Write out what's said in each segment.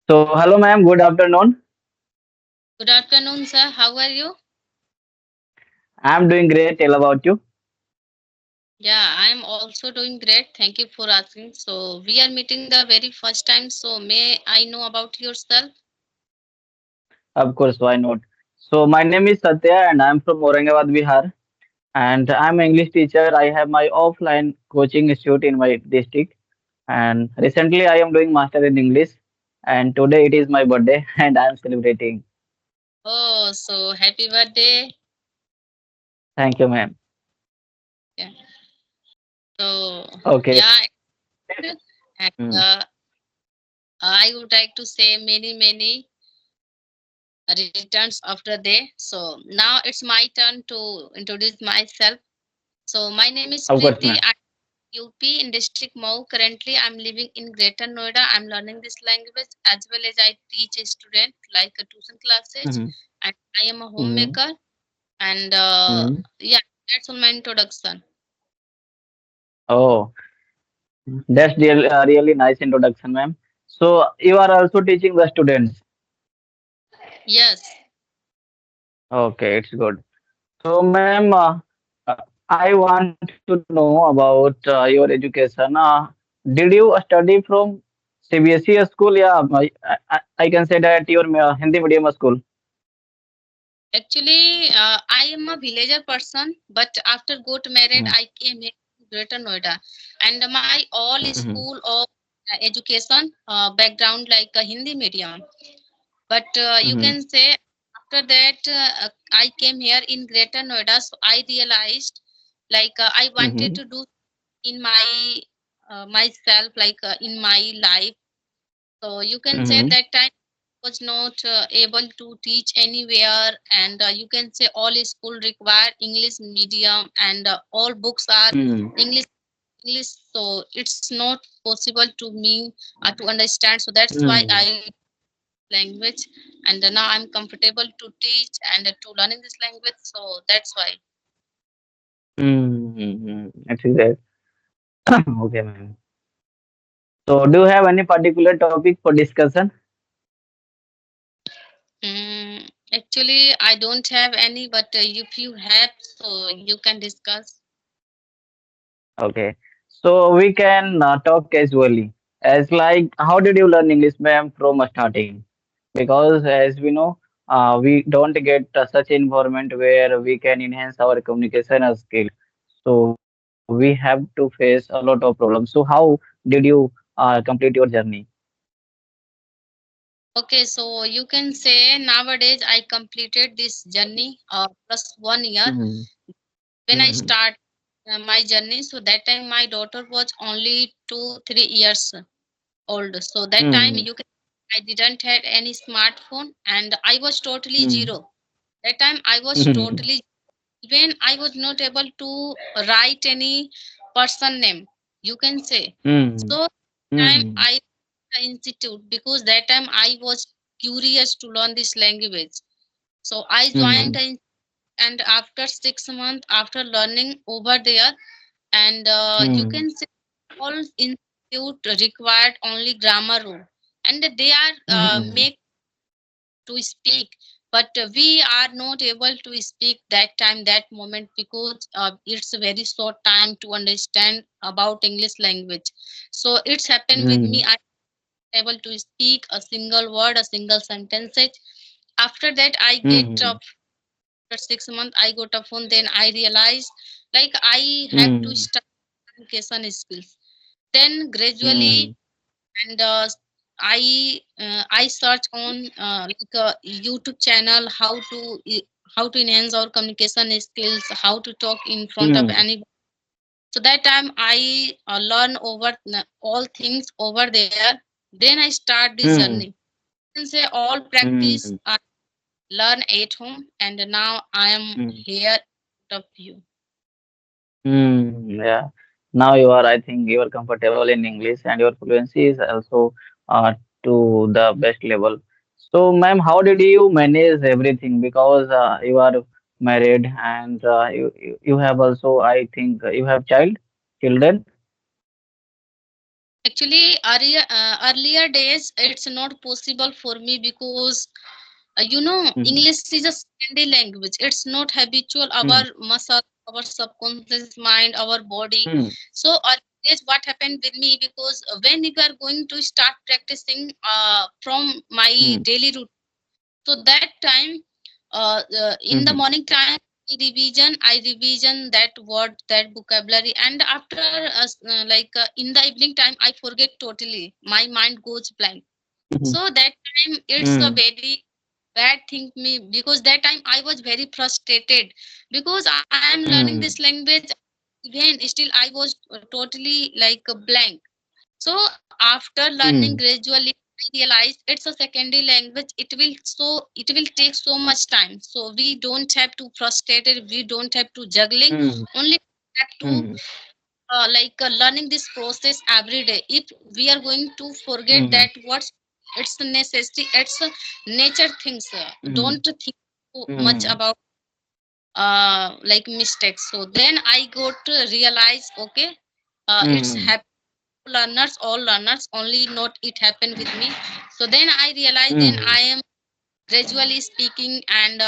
So, hello, ma'am. Good afternoon. Good afternoon, sir. How are you? I'm doing great. Tell about you. Yeah, I'm also doing great. Thank you for asking. So, we are meeting the very first time. So, may I know about yourself? Of course, why not? So, my name is Satya, and I'm from Aurangabad, Bihar. And I'm an English teacher. I have my offline coaching institute in my district. And recently, I am doing master in English. And today it is my birthday, and I'm celebrating. Oh, so happy birthday. Thank you, ma'am. Yeah. So, Okay. yeah, and Mm. I would like to say many returns after day. So, now it's my turn to introduce myself. So, my name is Of course, Preeti. ma'am. UP in District Mau. Currently, I'm living in Greater Noida. I'm learning this language as well as I teach a student like a tuition classes, Mm-hmm. and I am a Mm-hmm. homemaker. And Mm-hmm. yeah, that's all my introduction. Oh, that's really nice introduction, ma'am. So, you are also teaching the students. Yes, Okay, it's good. So, ma'am, I want to know about your education. Did you study from CBSE school? Yeah, I can say that your Hindi medium school. actually, I am a villager person, but after got married, Mm-hmm. I came here to Greater Noida, and my all school of education background like a Hindi medium. But you Mm-hmm. can say after that I came here in Greater Noida, so I realized like I wanted Mm-hmm. to do in my myself like in my life. So you can say Mm-hmm. that time I was not able to teach anywhere, and you can say all school require English medium, and all books are Mm-hmm. English. English, so it's not possible to me to understand. So that's why Mm-hmm. I language, and now I'm comfortable to teach and to learning this language, so that's why. Mm-hmm. That's it. Okay, ma'am. So, do you have any particular topic for discussion? Actually I don't have any, but if you have, so you can discuss. Okay. So, we can talk casually. As like, how did you learn English, ma'am, from starting? Because as we know, we don't get such environment where we can enhance our communication skill. So we have to face a lot of problems. So how did you complete your journey? Okay, so you can say nowadays I completed this journey plus 1 year. Hmm. When I Hmm. start my journey, so that time my daughter was only 2 3 years old. So that time Hmm. you can, I didn't had any smartphone, and I was totally Hmm. zero. That time I was Hmm. totally, even I was not able to write any person name, you can say. Hmm. So time Hmm. I institute, because that time I was curious to learn this language. So I joined Hmm. and after 6 months after learning over there, and you Hmm. can say all institute required only grammar rule, and they are Hmm. make to speak, but we are not able to speak that time that moment, because it's a very short time to understand about English language. So it's happened with Hmm. me, I able to speak a single word, a single sentence. After that I get Hmm. after 6 months I got a phone, then I realized like I have to Hmm. start communication skills. Then Hmm. gradually, and I search on like a YouTube channel how to enhance our communication skills, how to talk in front of Hmm. any. So that time I learn over all things over there. Then I start this Hmm. journey. You can say all practice Hmm. I learn at home, and now I am Hmm. here of you. Yeah. Now you are, I think you are comfortable in English and your fluency is also to the best level. So, ma'am, how did you manage everything? Because you are married and you have also, I think, you have children. Actually, earlier days, it's not possible for me because Mm, English is a secondary language. It's not habitual. Our mm, muscle, our subconscious mind, our body. mm, So, always what happened with me, because when you are going to start practicing from my mm, daily routine, so that time, in the mm, morning time, I revision that word, that vocabulary, and after in the evening time, I forget totally. My mind goes blank. mhm, So that time, it's a mm, very bad thing me, because that time I was very frustrated, because I am learning this mm, language. Even still, I was totally like a blank. So after learning mm, gradually, I realized it's a secondary language. It will take so much time. So we don't have to frustrate it. We don't have to juggling. mm, Only have to mm, learning this process every day. If we are going to forget mm, that, what's it's a necessity. It's a nature things. mm, Don't think so much mm, about like mistakes. So then I got to realize, okay, it's mm, happen learners, all learners, only not it happened with me. So then I realized, then mm, I am gradually speaking and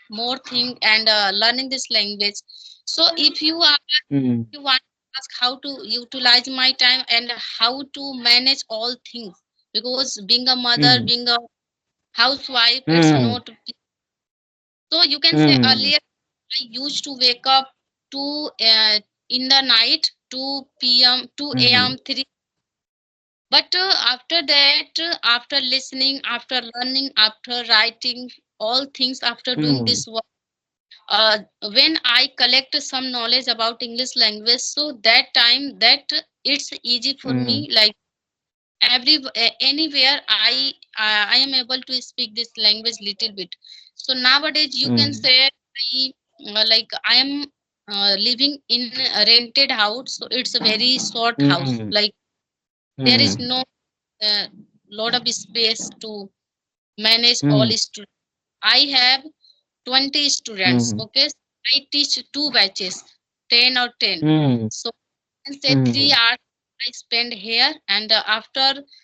more thing and learning this language. So if mm, you want to ask how to utilize my time and how to manage all things, because being a mother, mm, being a housewife, it's mm, not. So you can say mm, earlier I used to wake up to in the night 2 p.m., 2 mm, a.m., 3. But after that, after listening, after learning, after writing, all things, after doing mm, this work, when I collect some knowledge about English language, so that time that it's easy for mm, me. Like anywhere, I am able to speak this language little bit. So nowadays, you can mm, say I am living in a rented house, so it's a very short house. mm, Like there is mm, no uh, lot of space to manage all mm, students. I have 20 students. mm, Okay, I teach two batches, 10 or 10. mm, So I can say mm, 3 hours I spend here, and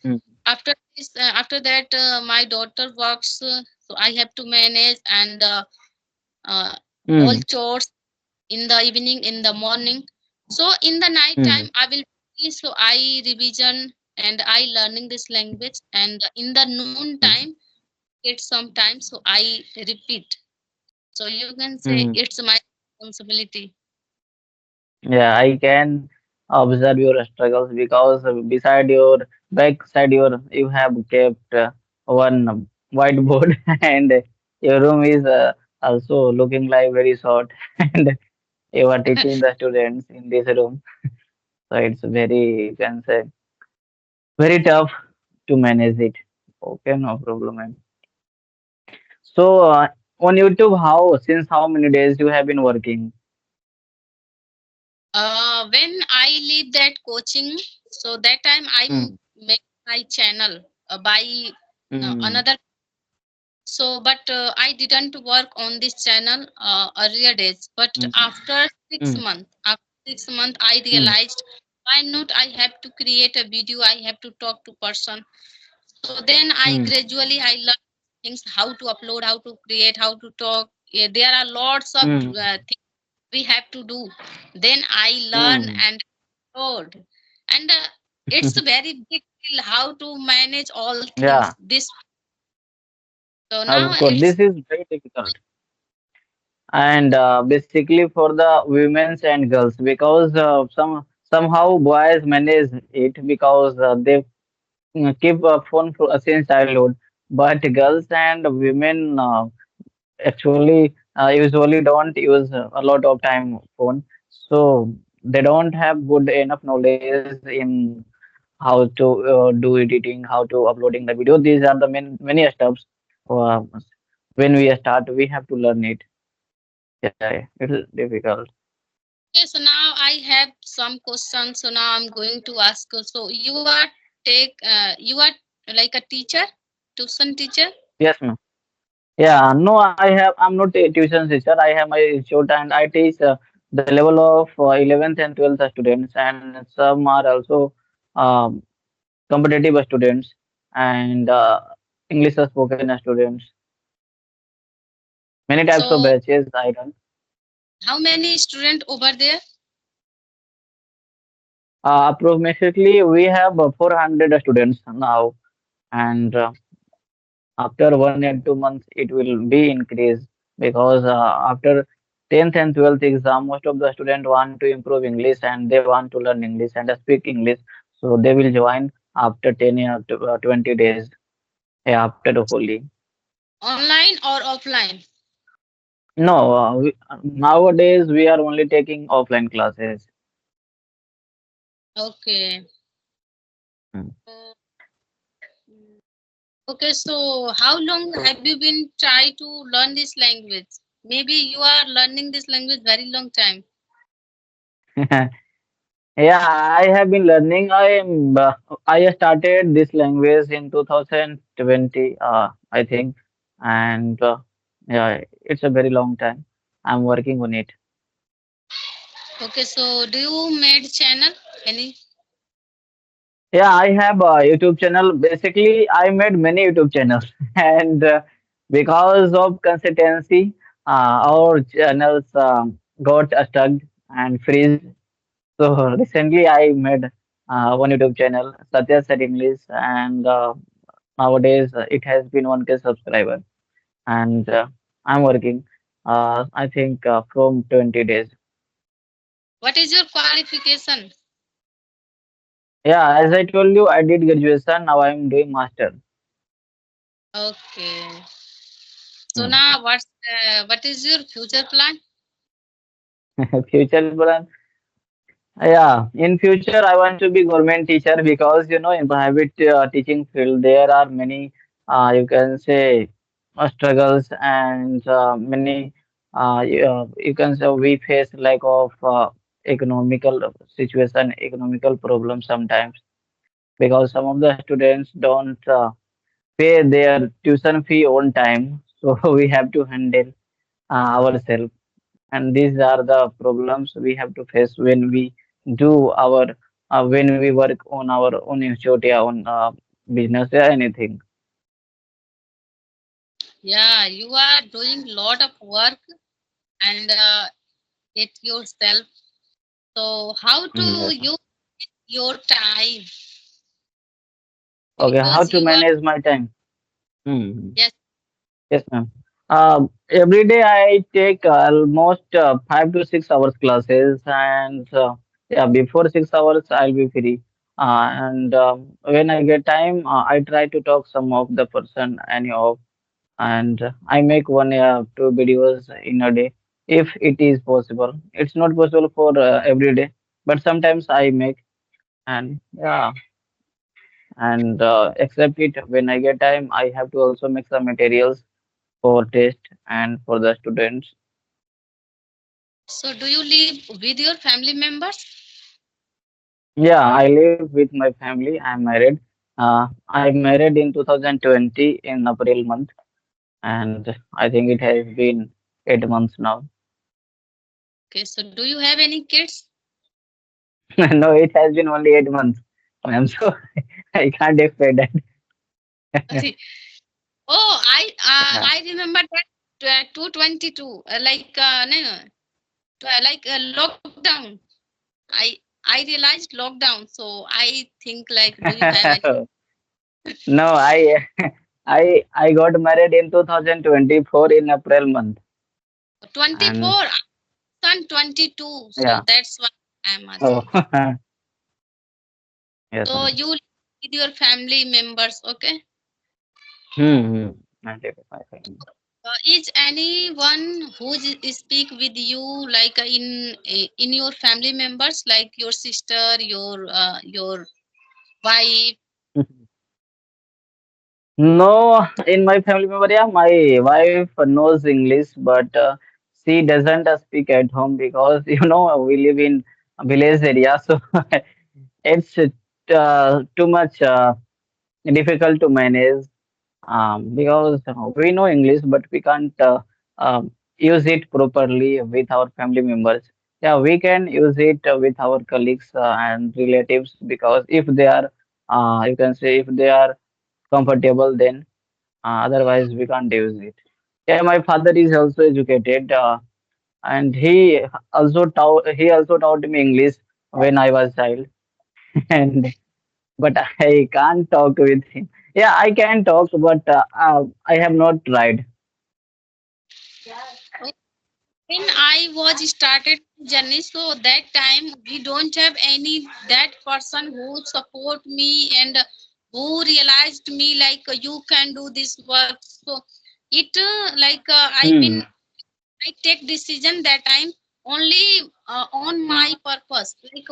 mm, after that, my daughter works, so I have to manage and uh, all mm, chores in the evening, in the morning. So in the night mm, time, I will be, so I revision and I learning this language, and in the noon mm, time get some time, so I repeat. So you can say mm. it's my responsibility. Yeah, I can observe your struggles because beside your backside your you have kept one whiteboard and your room is also looking like very short and you are teaching the students in this room. So it's very you can say very tough to manage it. Okay, no problem. Ma'am. So on YouTube, how since how many days you have been working? When I leave that coaching, so that time I Mm, make my channel by mm, another. So, but I didn't work on this channel earlier days. But mm, after six mm, months, after 6 months, I mm, realized, why not? I have to create a video. I have to talk to person. So then I mm, gradually I learned things, how to upload, how to create, how to talk. Yeah, there are lots of mm, things we have to do. Then I learn mm. and upload, and it's a very big deal how to manage all things. Yeah, This so now of course, it's this is very difficult. And basically for the women's and girls because somehow boys manage it because they keep a phone for, since childhood, but girls and women actually usually don't use a lot of time phone, so they don't have good enough knowledge in how to do editing, how to uploading the video. These are the many steps. uh, when we start we have to learn it. Yeah, it is difficult. okay. So now I have some questions. So now I'm going to ask you. So you are like a teacher, tuition teacher. Yes, ma'am. Yeah, no, I'm not a tuition teacher. I have my institute and I teach the level of 11th and 12th students, and some are also competitive students, and English spoken students. Many types of So batches I run. how many student over there? Approximately, we have 400 students now, and after 1 year, 2 months, it will be increased because after 10th and 12th exam, most of the students want to improve English and they want to learn English and speak English. So they will join after 10 years, 20 days, after the Holi. Online or offline? No, nowadays we are only taking offline classes. Okay. Hmm. Uh, Okay, so how long have you been trying to learn this language? Maybe you are learning this language very long time. Yeah, I have been learning. I started this language in 2020, I think, and yeah, it's a very long time. I'm working on it. Okay, so do you made channel any? Yeah, I have a YouTube channel. Basically, I made many YouTube channels, and because of consistency, our channels got stuck and freeze. So recently, I made one YouTube channel, Satya Said English, and nowadays it has been 1K subscriber, and I'm working. I think from 20 days. What is your qualification? Yeah, as I told you, I did graduation. Now I'm doing master. Okay. So Hmm. now what is your future plan? Future plan. Yeah, in future I want to be government teacher because in private teaching field there are many you can say struggles and many you can say we face lack of economical situation, economical problems sometimes because some of the students don't pay their tuition fee on time, so we have to handle ourselves, and these are the problems we have to face when we do our when we work on our own institute, yeah, on business, yeah, anything. Yeah, you are doing lot of work and it yourself. So how to Yes. use your time? Okay, how Because to you are manage my time? Hmm. yes. Yes, ma'am. Every day I take almost 5 to 6 hours classes, and yeah, before 6 hours I'll be free. And when I get time, I try to talk some of the person any of, and I make 1 2 videos in a day if it is possible. It's not possible for every day, but sometimes I make, and yeah, and except it when I get time, I have to also make some materials for test and for the students. So do you live with your family members? Yeah, I live with my family. I'm married. I married in 2020 in April month, and I think it has been 8 months now. Okay, so do you have any kids? No, it has been only 8 months. I'm so I can't explain that. Sorry. Oh, Yeah. I remember that 222 no, no, lockdown. I realized lockdown, so I think like, do you have any No, I got married in 2024 in April month, and 24? Son 22, so yeah. that's why I'm Oh, asking. yes, So ma'am. you live with your family members, okay? Hmm. 95. Is anyone who speak with you like in your family members, like your sister, your wife? No, in my family member, yeah, my wife knows English, but she doesn't speak at home because we live in a village area, so it's too much difficult to manage. Because we know English, but we can't use it properly with our family members. Yeah, we can use it with our colleagues and relatives because if they are You can say if they are comfortable, then otherwise we can't use it. Yeah, my father is also educated, and he also taught me English when I was child, and but I can't talk with him. Yeah, I can talk, but I have not tried. When I was started journey, so that time we don't have any that person who support me and who realized me like you can do this work. So it I been Hmm. I take decision that time only on my purpose. Like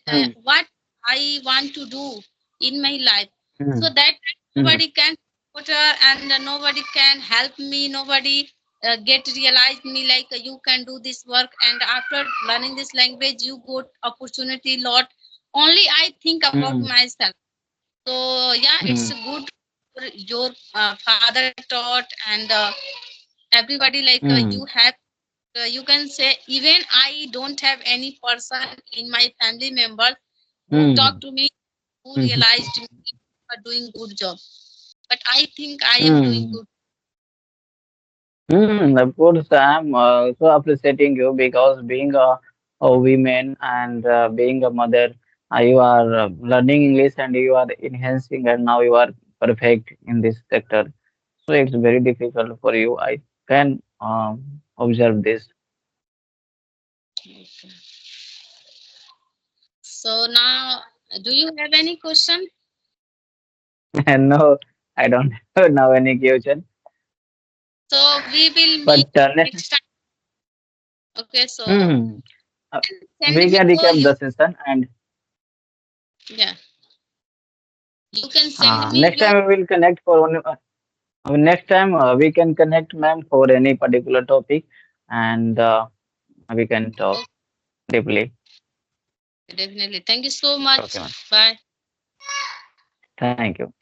Hmm. what I want to do in my life. So Hmm. that Hmm. nobody can support and nobody can help me. Nobody get realize me like you can do this work. And after learning this language, you got opportunity lot. Only I think about Hmm. myself. So yeah, it's Hmm. good. Your father taught and everybody like you Hmm. have you can say even I don't have any person in my family member who Hmm. talked to me who Hmm. realized me are doing good job, but I think I am doing Hmm. good. Of course, I'm so appreciating you because being a woman and being a mother, you are learning English and you are enhancing, and now you are perfect in this sector. So it's very difficult for you. I can observe this. So now do you have any question? And no, I don't have now any question. So we will But meet next time. Okay, so hmm, uh, send we me can recap your the session, and yeah, you can send me next your time we will connect for one. Next time we can connect, ma'am, for any particular topic, and we can talk okay, deeply. definitely. Thank you so Okay, much. ma'am. Bye. Thank you.